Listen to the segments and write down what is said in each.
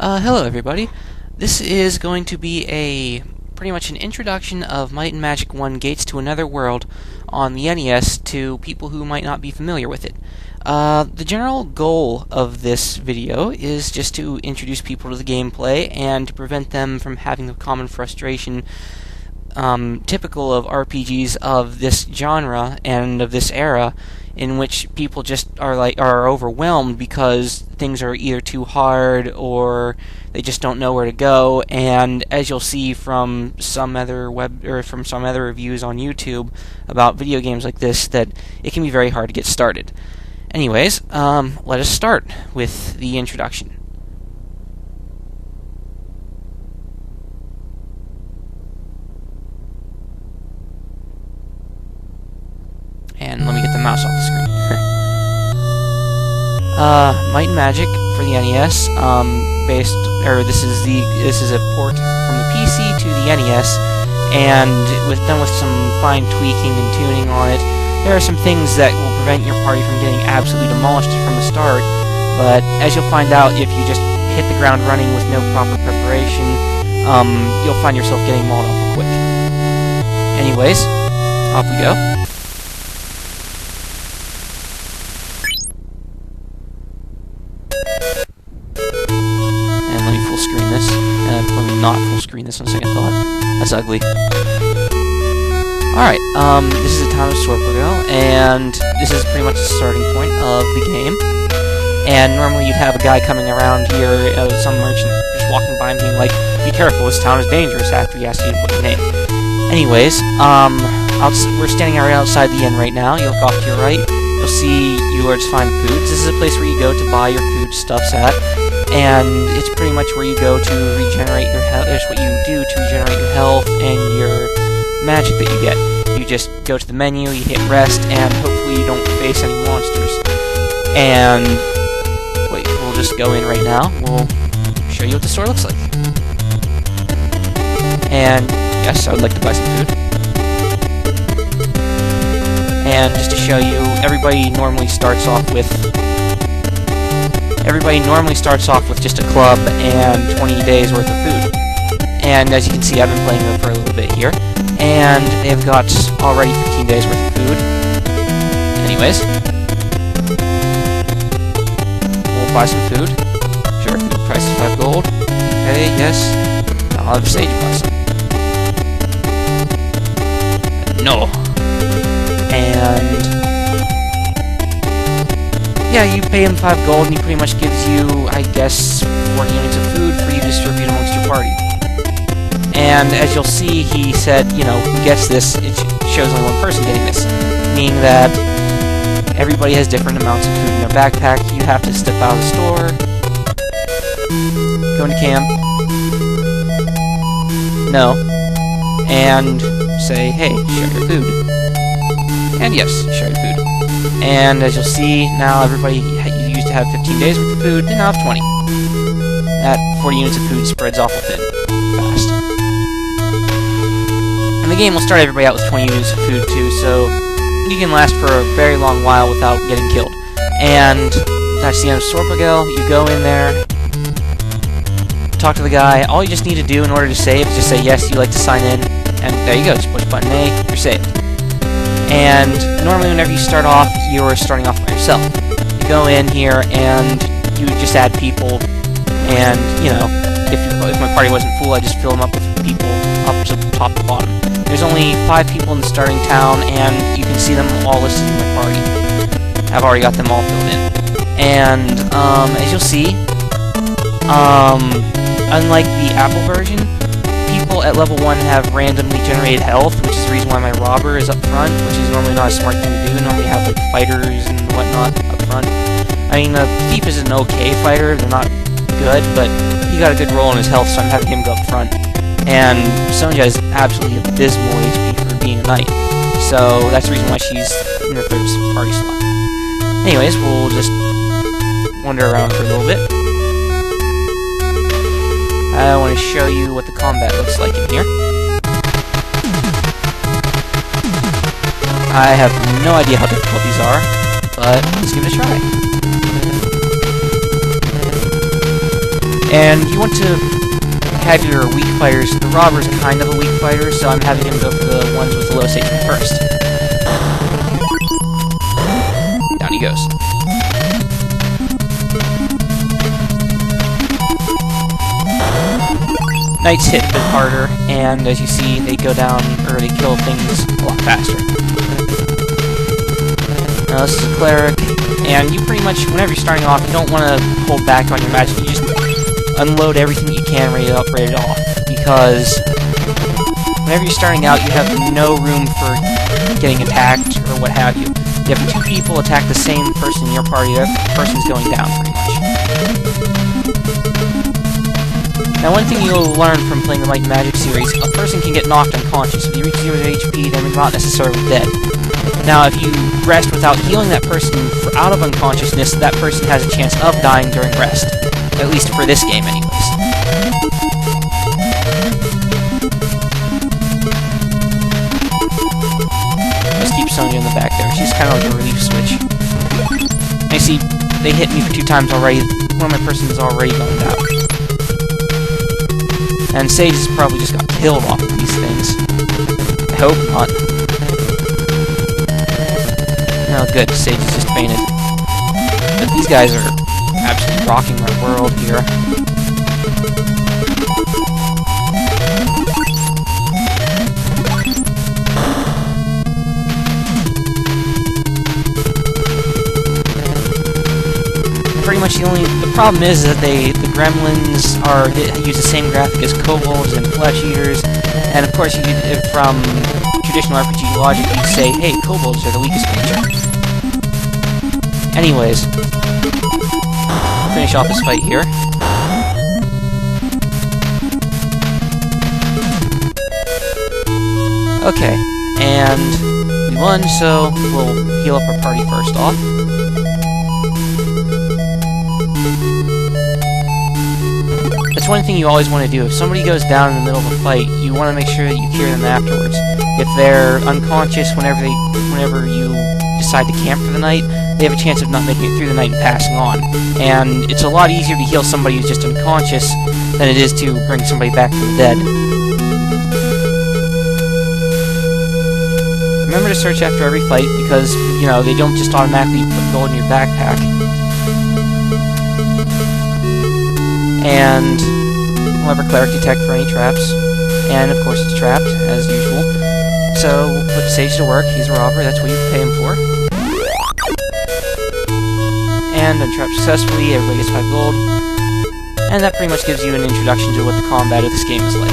Hello everybody. This is going to be pretty much an introduction of Might and Magic 1 Gates to Another World on the NES to people who might not be familiar with it. The general goal of this video is just to introduce people to the gameplay and to prevent them from having the common frustration typical of RPGs of this genre and of this era, in which people just are overwhelmed because things are either too hard or they just don't know where to go. And as you'll see from some other reviews on YouTube about video games like this, that it can be very hard to get started. Anyways, let us start with the introduction. And let me get the mouse off the screen. Might and Magic for the NES. This is a port from the PC to the NES, and done with some fine tweaking and tuning on it. There are some things that will prevent your party from getting absolutely demolished from the start, but as you'll find out, if you just hit the ground running with no proper preparation, you'll find yourself getting mauled awful quick. Anyways, off we go. Let me not full screen this on second thought. That's ugly. Alright, this is the town of Sorpogo, and this is pretty much the starting point of the game. And normally you'd have a guy coming around here, some merchant just walking by and being like, "Be careful, this town is dangerous," after he asks you to put your name. Anyways, we're standing right outside the inn right now. You look off to your right, you'll see Eulard's Fine Foods. This is a place where you go to buy your foodstuffs at. And it's pretty much where you go to regenerate your health. It's what you do to regenerate your health and your magic that you get. You just go to the menu, you hit rest, and hopefully you don't face any monsters. And wait, we'll just go in right now. We'll show you what the store looks like. And yes, I would like to buy some food. And just to show you, everybody normally starts off with just a club and 20 days worth of food. And as you can see, I've been playing them for a little bit here, and they've got already 15 days worth of food. Anyways, we'll buy some food. Sure, food price is 5 gold. Okay, yes. I'll have Sage buy some. No. And yeah, you pay him 5 gold, and he pretty much gives you, I guess, 4 units of food for you to distribute amongst your party. And as you'll see, he said, you know, who gets this, it shows only one person getting this. Meaning that everybody has different amounts of food in their backpack. You have to step out of the store, go into camp, and say, hey, share your food. And yes, share your food. And as you'll see, now everybody used to have 15 days worth of food, they now have 20. That 40 units of food spreads awful thin, fast. And the game will start everybody out with 20 units of food too, so you can last for a very long while without getting killed. And that's the end of Sorpogo. You go in there, talk to the guy. All you just need to do in order to save is just say, yes, you'd like to sign in, and there you go, just push button A, you're saved. And normally whenever you start off, you're starting off by yourself. You go in here and you just add people, and, you know, if my party wasn't full, I just fill them up with people up to top to bottom. There's only 5 people in the starting town, and you can see them all listed in my party. I've already got them all filled in. And, as you'll see, unlike the Apple version, people at level 1 have randomly generated health, which is the reason why my robber is up front, which is normally not a smart thing to do. Normally have like fighters and whatnot up front. I mean, the thief is an okay fighter, they're not good, but he got a good roll on his health, so I'm having him go up front. And Sonja is absolutely abysmal HP for being a knight, so that's the reason why she's in her 3rd party slot. Anyways, we'll just wander around for a little bit. I want to show you what the combat looks like in here. I have no idea how difficult these are, but let's give it a try. And you want to have your weak fighters. The robber's kind of a weak fighter, so I'm having him go for the ones with the lowest HP first. Down he goes. Knights hit a bit harder, and as you see, they go down, or they kill things a lot faster. Now this is a cleric, and you pretty much, whenever you're starting off, you don't want to hold back on your magic. You just unload everything you can, ready it off, because whenever you're starting out, you have no room for getting attacked, or what have you. If two people attack the same person in your party, that person's going down, pretty much. Now, one thing you'll learn from playing the Might and Magic series, a person can get knocked unconscious. If you reach 0 HP, they're not necessarily dead. Now, if you rest without healing that person out of unconsciousness, that person has a chance of dying during rest. At least for this game, anyways. Let's keep Sonya in the back there. She's kind of like a relief switch. I see they hit me for 2 times already. One of my persons already gone down. And Sage has probably just got killed off of these things. I hope not. No, good. Sage is just fainted. But these guys are absolutely rocking our world here. Pretty much the problem is that the gremlins use the same graphic as kobolds and flesh eaters, and of course from traditional RPG logic you'd say, hey, kobolds are the weakest creature. Anyways, finish off this fight here. Okay, and we won, so we'll heal up our party first off. That's one thing you always want to do. If somebody goes down in the middle of a fight, you want to make sure that you cure them afterwards. If they're unconscious whenever you decide to camp for the night, they have a chance of not making it through the night and passing on. And it's a lot easier to heal somebody who's just unconscious than it is to bring somebody back from the dead. Remember to search after every fight, because, you know, they don't just automatically put gold in your backpack. And we'll have our cleric detect for any traps. And of course it's trapped, as usual. So we'll put Sage to work. He's a robber, that's what you pay him for. And untrapped successfully, everybody gets 5 gold. And that pretty much gives you an introduction to what the combat of this game is like.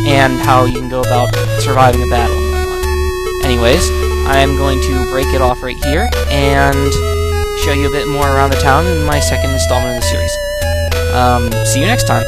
And how you can go about surviving a battle and whatnot. Anyways, I'm going to break it off right here, and show you a bit more around the town in my second installment of the series. See you next time.